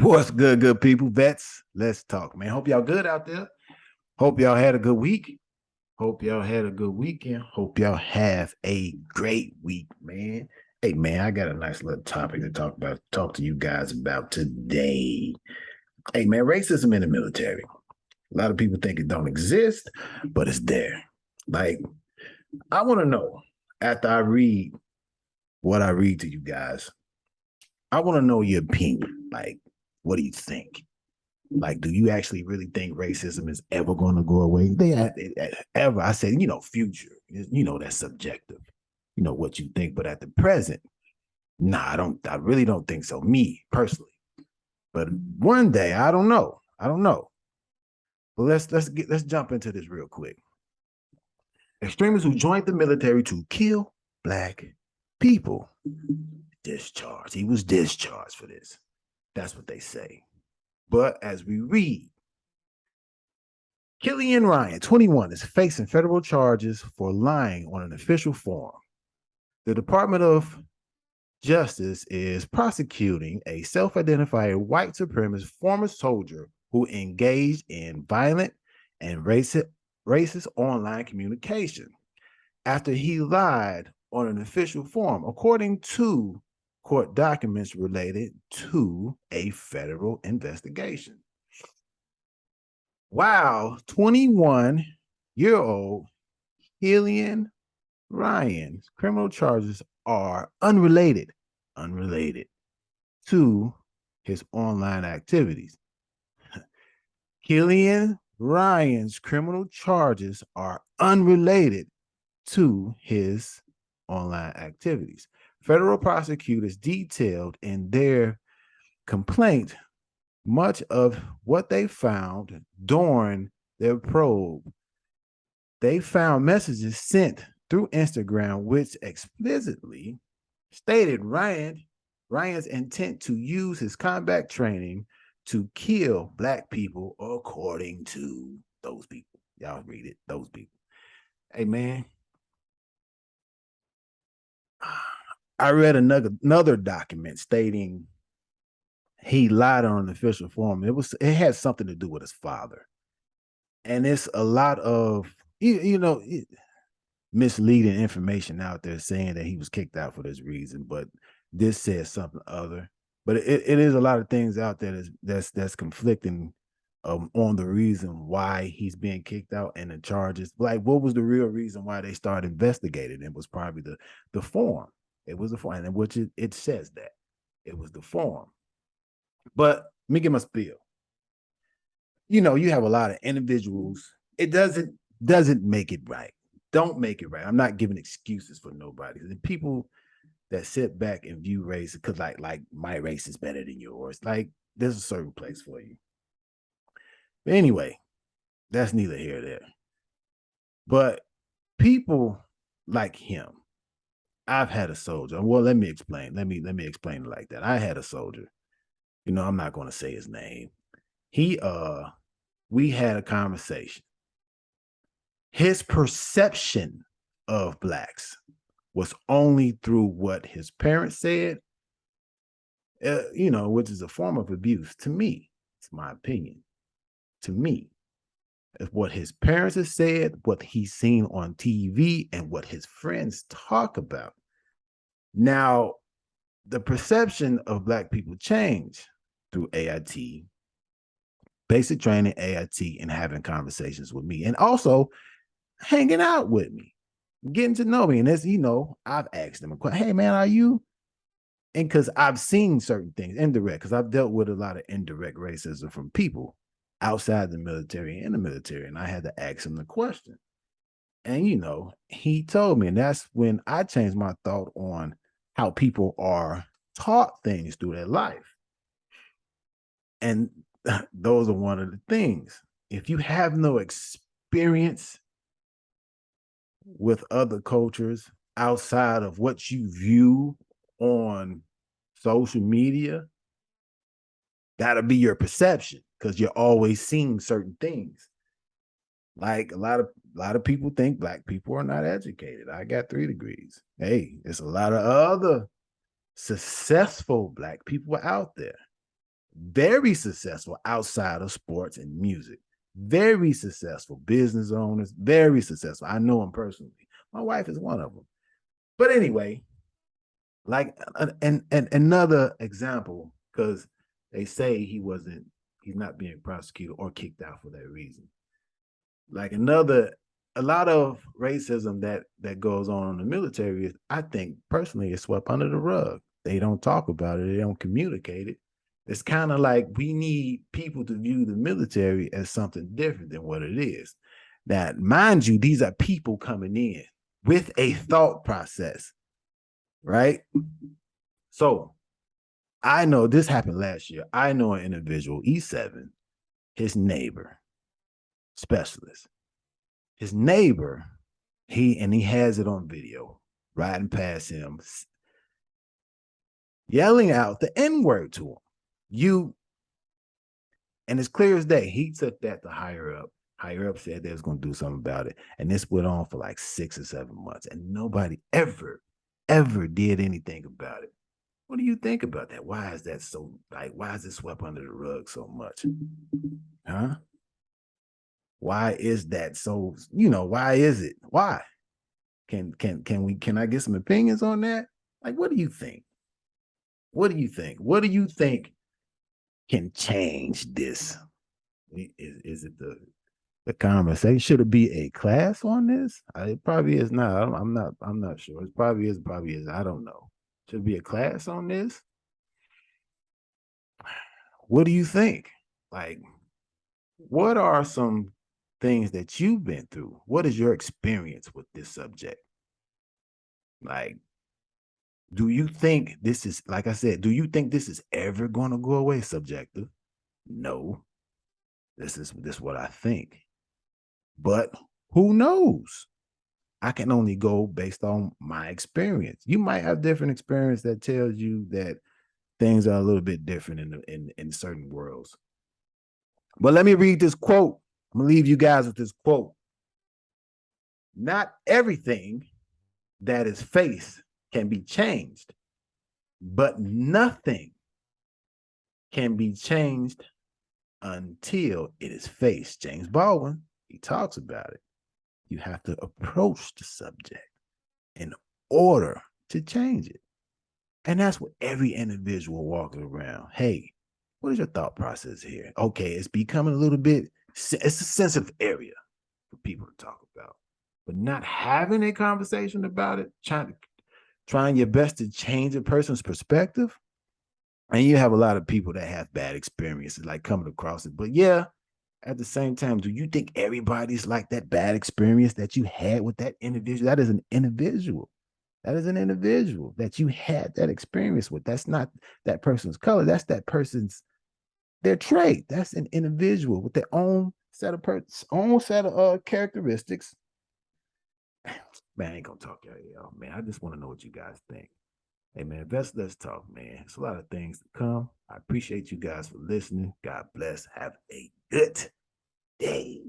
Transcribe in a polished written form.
What's good, good people? Vets, let's talk, man. Hope y'all good out there. Hope y'all had a good week. Hope y'all had a good weekend. Hope y'all have a great week, man. Hey, man, I got a nice little topic to talk to you guys about today. Hey, man, racism in the military. A lot of people think it don't exist, but it's there. Like, I want to know after I read what I read to you guys, I want to know your opinion. Like, what do you think? Like, do you actually really think racism is ever going to go away? Ever. I said, future. That's subjective. What you think, but at the present, nah, I don't. I really don't think so. Me personally, but one day, I don't know. I don't know. But let's jump into this real quick. Extremists who joined the military to kill black people. Discharged. He was discharged for this. That's what they say. But as we read, Killian Ryan, 21, is facing federal charges for lying on an official form. The Department of Justice is prosecuting a self-identified white supremacist former soldier who engaged in violent and racist online communication after he lied on an official form, according to court documents related to a federal investigation. Wow, 21-year-old Killian Ryan's criminal charges are unrelated to his online activities. Killian Ryan's criminal charges are unrelated to his online activities. Federal prosecutors detailed in their complaint much of what they found during their probe. They found messages sent through Instagram which explicitly stated Ryan's intent to use his combat training to kill black people, according to those people. Y'all read it, those people. Hey, man, I read another document stating he lied on an official form. It had something to do with his father, and it's a lot of misleading information out there saying that he was kicked out for this reason, but this says something other. But it is a lot of things out there that's conflicting on the reason why he's being kicked out and the charges. Like, what was the real reason why they started investigating? It was probably the form. It was the form, and which it says that it was the form. But let me get my spiel. You have a lot of individuals. It doesn't make it right. Don't make it right. I'm not giving excuses for nobody. The people that sit back and view race because like my race is better than yours. Like, there's a certain place for you. But anyway, that's neither here nor there. But people like him, I've had a soldier. Well, let me explain. Let me explain it like that. I had a soldier. I'm not going to say his name. We had a conversation. His perception of blacks was only through what his parents said, which is a form of abuse to me. It's my opinion. To me, what his parents have said, what he's seen on TV, and what his friends talk about. Now, the perception of black people change through AIT, basic training, AIT, and having conversations with me, and also hanging out with me, getting to know me. And as I've asked them a question, hey, man, are you? And because I've seen certain things indirect, because I've dealt with a lot of indirect racism from people outside the military and the military. And I had to ask him the question. And, he told me, and that's when I changed my thought on how people are taught things through their life. And those are one of the things. If you have no experience with other cultures outside of what you view on social media, that'll be your perception because you're always seeing certain things. Like a lot of people think black people are not educated. I got 3 degrees. Hey, there's a lot of other successful black people out there. very successful outside of sports and music, very successful business owners, very successful. I know them personally. My wife is one of them. But anyway, like, and another example, because they say he's not being prosecuted or kicked out for that reason. Like a lot of racism that goes on in the military is, I think personally, is swept under the rug. They don't talk about it. They don't communicate it. It's kind of like we need people to view the military as something different than what it is. Now, mind you, these are people coming in with a thought process, right? So I know this happened last year. I know an individual, E7, his neighbor, specialist. His neighbor, he has it on video, riding past him, yelling out the N-word to him. And it's clear as day, he took that to higher up. Higher up said they was going to do something about it. And this went on for like 6 or 7 months. And nobody ever did anything about it. What do you think about that? Why is that so, like, why is it swept under the rug so much? Huh? Why is that so, why is it? Why? Can I get some opinions on that? Like, what do you think? What do you think? What do you think can change this? Is it the conversation? Should it be a class on this? It probably is not. I'm not sure. It probably is, probably is. I don't know. Should it be a class on this? What do you think? Like, what are some things that you've been through? What is your experience with this subject? Like, do you think this is, like I said, do you think this is ever going to go away? Subjective. No. This is what I think. But who knows? I can only go based on my experience. You might have different experience that tells you that things are a little bit different in certain worlds. But let me read this quote. I'm gonna leave you guys with this quote. Not everything that is faced can be changed, but nothing can be changed until it is faced. James Baldwin, he talks about it. You have to approach the subject in order to change it. And that's what every individual walking around. Hey, what is your thought process here? Okay, it's becoming a little bit, it's a sensitive area for people to talk about. But not having a conversation about it, trying your best to change a person's perspective. And you have a lot of people that have bad experiences, like coming across it. But yeah, at the same time, do you think everybody's like that bad experience that you had with that individual? That is an individual. That is an individual that you had that experience with. That's not that person's color. That's that person's their trait. That's an individual with their own set of characteristics. Man, I ain't gonna talk y'all. Man, I just want to know what you guys think. Hey man, let's talk, man. It's a lot of things to come. I appreciate you guys for listening. God bless. Have a good day.